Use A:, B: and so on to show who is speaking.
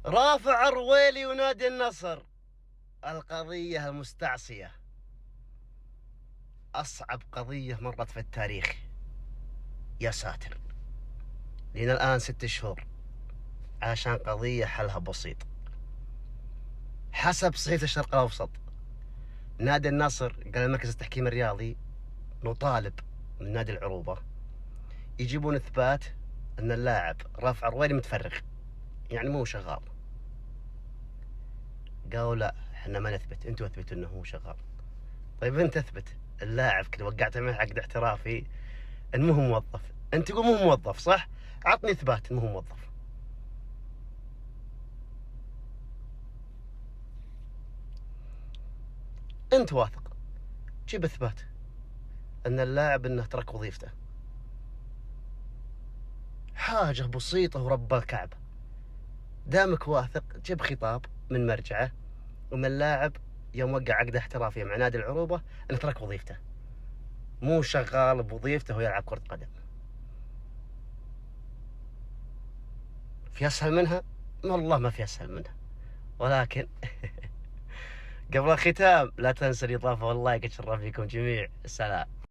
A: رافع الرويلي ونادي النصر، القضية المستعصية، أصعب قضية مرت في التاريخ. يا ساتر، لنا الآن 6 شهور عشان قضية حلها بسيط. حسب صحيفة الشرق الأوسط، نادي النصر قال مركز التحكيم الرياضي نطالب من نادي العروبة يجيبون إثبات أن اللاعب رافع الرويلي متفرغ، يعني مو شغال. قالوا لا، احنا ما نثبت، انتوا اثبتوا انه هو شغال. طيب انت اثبت، اللاعب كذا وقعت معه عقد احترافي انه هو موظف، انت تقول مو موظف صح؟ عطني اثبات انه هو موظف. انت واثق، جيب اثبات ان اللاعب انه ترك وظيفته. حاجة بسيطة ورب الكعبة. دامك واثق جيب خطاب من مرجعه ومن اللاعب يوم وقع عقد احترافي مع نادي العروبة انه ترك وظيفته، مو شغال بوظيفته ويلعب كرة قدم. في اسهل منها؟ والله ما في اسهل منها. ولكن قبل الختام لا تنسى الإضافة واللايك، اتشرف بكم جميع. السلام.